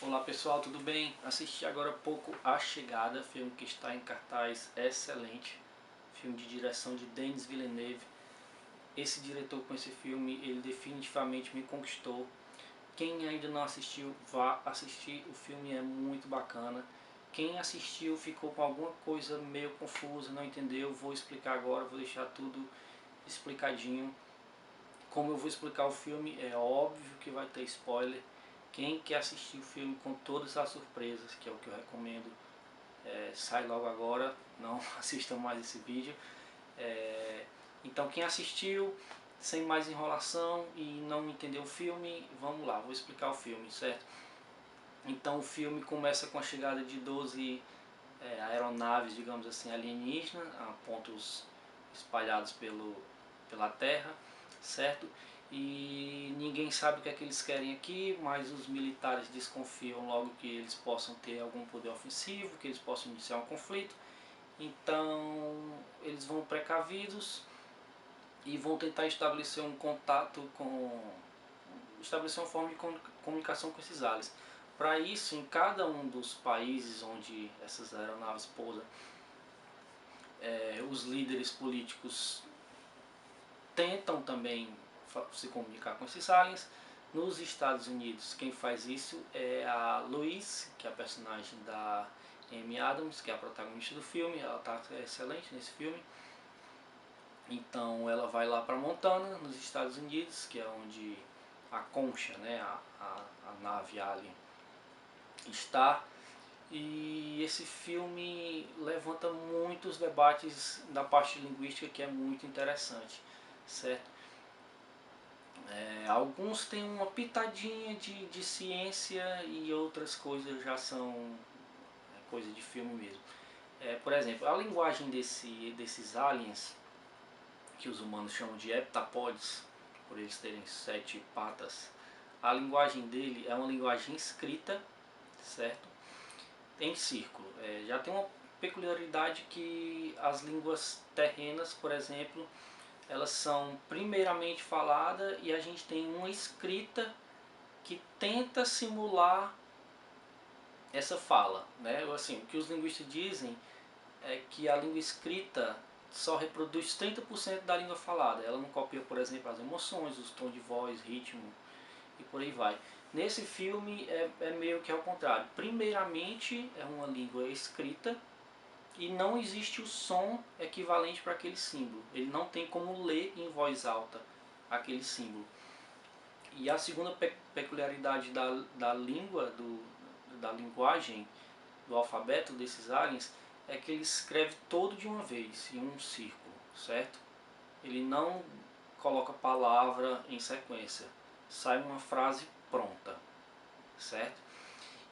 Olá pessoal, tudo bem? Assisti agora há pouco A Chegada, filme que está em cartaz excelente, filme de direção de Denis Villeneuve. Esse diretor com esse filme, ele definitivamente me conquistou. Quem ainda não assistiu, vá assistir, o filme é muito bacana. Quem assistiu ficou com alguma coisa meio confusa, não entendeu, vou explicar agora, vou deixar tudo explicadinho. Como eu vou explicar o filme, é óbvio que vai ter spoiler. Quem quer assistir o filme com todas as surpresas, que é o que eu recomendo, sai logo agora, não assistam mais esse vídeo. Então quem assistiu, sem mais enrolação e não entendeu o filme, vamos lá, vou explicar o filme, certo? Então o filme começa com a chegada de 12 aeronaves, digamos assim, alienígenas, a pontos espalhados pela Terra, certo? E ninguém sabe o que é que eles querem aqui, mas os militares desconfiam logo que eles possam ter algum poder ofensivo, que eles possam iniciar um conflito. Então eles vão precavidos e vão tentar estabelecer um contato estabelecer uma forma de comunicação com esses aliens. Para isso, em cada um dos países onde essas aeronaves pousam, os líderes políticos tentam também se comunicar com esses aliens. Nos Estados Unidos, quem faz isso é a Louise, que é a personagem da Amy Adams, que é a protagonista do filme. Ela está excelente nesse filme. Então ela vai lá para Montana, nos Estados Unidos, que é onde a Concha, né, a nave alien, está. E esse filme levanta muitos debates da parte linguística que é muito interessante, certo? Alguns têm uma pitadinha de ciência e outras coisas já são coisa de filme mesmo. Por exemplo, a linguagem desses aliens, que os humanos chamam de heptapods, por eles terem 7 patas, a linguagem dele é uma linguagem escrita, certo? Em círculo. Já tem uma peculiaridade que as línguas terrenas, por exemplo, elas são primeiramente faladas e a gente tem uma escrita que tenta simular essa fala, né? Assim, o que os linguistas dizem é que a língua escrita só reproduz 30% da língua falada. Ela não copia, por exemplo, as emoções, os tons de voz, ritmo e por aí vai. Nesse filme é meio que ao contrário. Primeiramente é uma língua escrita e não existe o som equivalente para aquele símbolo. Ele não tem como ler em voz alta aquele símbolo. E a segunda peculiaridade da língua, da linguagem, do alfabeto desses aliens, é que ele escreve todo de uma vez, em um círculo, certo? Ele não coloca palavra em sequência, sai uma frase pronta, certo?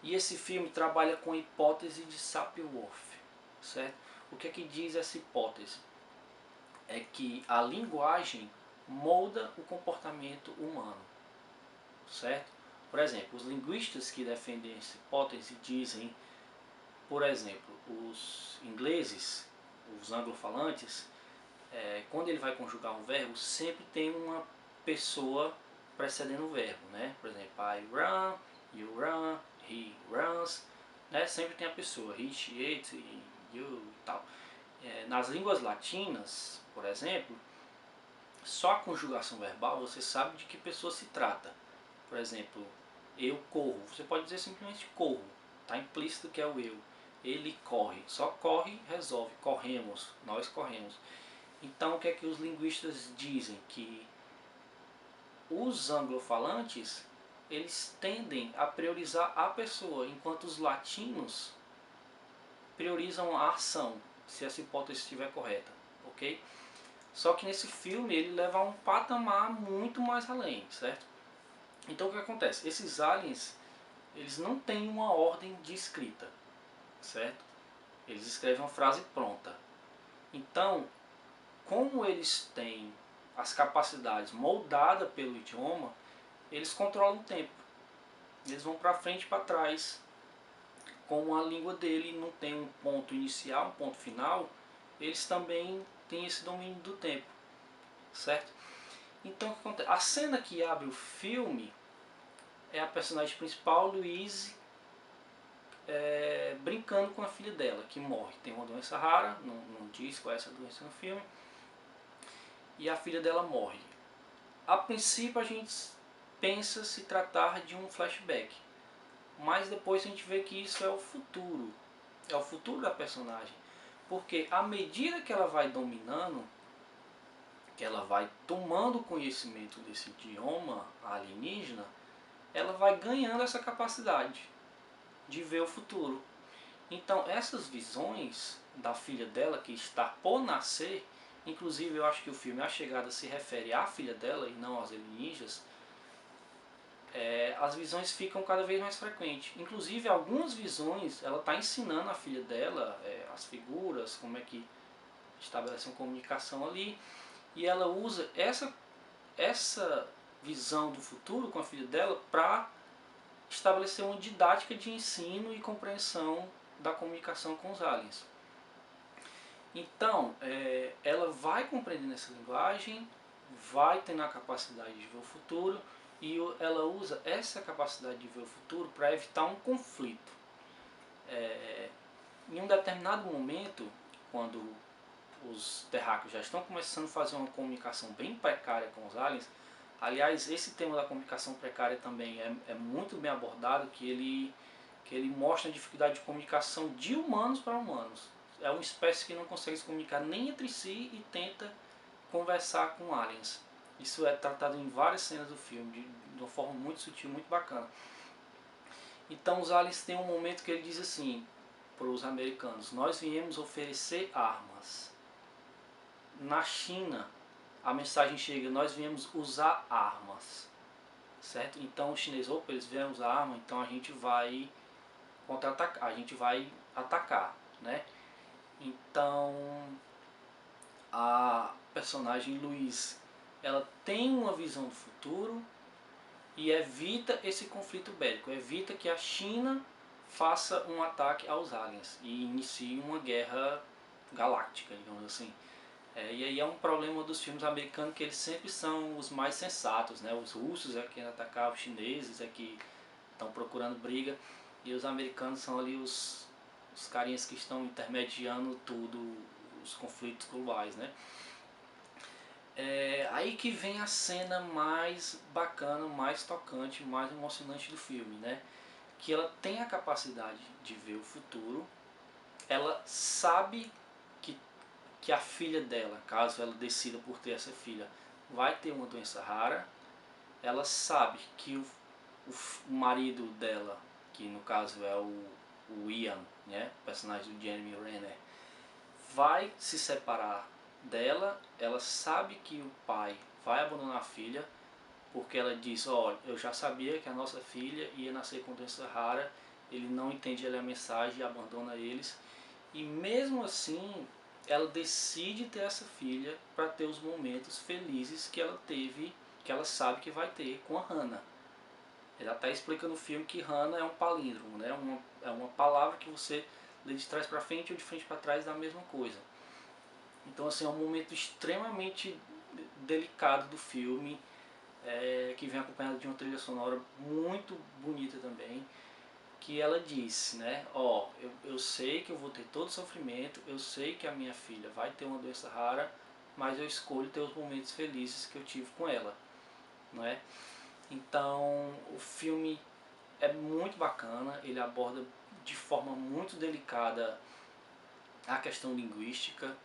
E esse filme trabalha com a hipótese de Sapir-Whorf, certo? O que é que diz essa hipótese? É que a linguagem molda o comportamento humano, certo? Por exemplo, os linguistas que defendem essa hipótese dizem, por exemplo, os ingleses, os anglofalantes, quando ele vai conjugar um verbo, sempre tem uma pessoa precedendo o verbo, né? Por exemplo, I run, you run, he runs, né? Sempre tem a pessoa, he, she, it, you e tal. Nas línguas latinas, por exemplo, só a conjugação verbal você sabe de que pessoa se trata. Por exemplo, eu corro, você pode dizer simplesmente corro, está implícito que é o eu. Ele corre, só corre, resolve, corremos, nós corremos. Então o que é que os linguistas dizem? Que os anglofalantes, eles tendem a priorizar a pessoa, enquanto os latinos priorizam a ação, se essa hipótese estiver correta, ok? Só que nesse filme ele leva a um patamar muito mais além, certo? Então o que acontece? Esses aliens, eles não têm uma ordem de escrita, certo? Eles escrevem uma frase pronta. Então, como eles têm as capacidades moldadas pelo idioma, eles controlam o tempo. Eles vão para frente e para trás. Como a língua dele não tem um ponto inicial, um ponto final, eles também têm esse domínio do tempo, certo? Então, o que acontece? A cena que abre o filme é a personagem principal, Louise, brincando com a filha dela, que morre. Tem uma doença rara, não diz qual é essa doença no filme, e a filha dela morre. A princípio a gente pensa se tratar de um flashback, mas depois a gente vê que isso é o futuro da personagem, porque à medida que ela vai dominando, que ela vai tomando conhecimento desse idioma alienígena, ela vai ganhando essa capacidade de ver o futuro. Então essas visões da filha dela que está por nascer, inclusive eu acho que o filme A Chegada se refere à filha dela e não aos alienígenas, as visões ficam cada vez mais frequentes. Inclusive algumas visões ela está ensinando a filha dela as figuras, como é que estabelece uma comunicação ali, e ela usa essa visão do futuro com a filha dela para estabelecer uma didática de ensino e compreensão da comunicação com os aliens. Então, ela vai compreendendo essa linguagem, vai tendo a capacidade de ver o futuro, e ela usa essa capacidade de ver o futuro para evitar um conflito. Em um determinado momento, quando os terráqueos já estão começando a fazer uma comunicação bem precária com os aliens, aliás, esse tema da comunicação precária também é muito bem abordado, que ele mostra a dificuldade de comunicação de humanos para humanos. É uma espécie que não consegue se comunicar nem entre si e tenta conversar com aliens. Isso é tratado em várias cenas do filme, de uma forma muito sutil, muito bacana. Então os aliens têm um momento que ele diz assim para os americanos: nós viemos oferecer armas. Na China, a mensagem chega: nós viemos usar armas. Certo? Então os chineses, opa, eles vieram usar arma, então a gente vai contra-atacar, a gente vai atacar, né? Então a personagem Louise, ela tem uma visão do futuro e evita esse conflito bélico, evita que a China faça um ataque aos aliens e inicie uma guerra galáctica, digamos assim. E aí é um problema dos filmes americanos, que eles sempre são os mais sensatos, né? Os russos é quem atacar, os chineses é que estão procurando briga, e os americanos são ali os carinhas que estão intermediando tudo, os conflitos globais, né? Aí que vem a cena mais bacana, mais tocante, mais emocionante do filme, né? Que ela tem a capacidade de ver o futuro, ela sabe que a filha dela, caso ela decida por ter essa filha, vai ter uma doença rara, ela sabe que o marido dela, que no caso é o Ian, né, o personagem do Jeremy Renner, vai se separar dela. Ela sabe que o pai vai abandonar a filha, porque ela diz: olha, eu já sabia que a nossa filha ia nascer com doença rara, ele não entende a mensagem e abandona eles. E mesmo assim, ela decide ter essa filha para ter os momentos felizes que ela teve, que ela sabe que vai ter com a Hannah. Ele até explica no filme que Hannah é um palíndromo, né? É uma palavra que você lê de trás para frente ou de frente para trás da mesma coisa. Então assim, é um momento extremamente delicado do filme, que vem acompanhado de uma trilha sonora muito bonita também, que ela disse, né, eu sei que eu vou ter todo sofrimento, eu sei que a minha filha vai ter uma doença rara, mas eu escolho ter os momentos felizes que eu tive com ela, não é? Então o filme é muito bacana, ele aborda de forma muito delicada a questão linguística,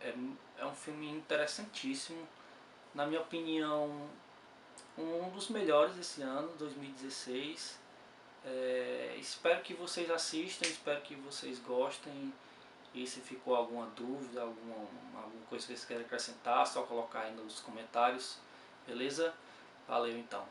é um filme interessantíssimo, na minha opinião um dos melhores desse ano, 2016. Espero que vocês assistam, espero que vocês gostem. E se ficou alguma dúvida, alguma coisa que vocês querem acrescentar, só colocar aí nos comentários, beleza? Valeu então.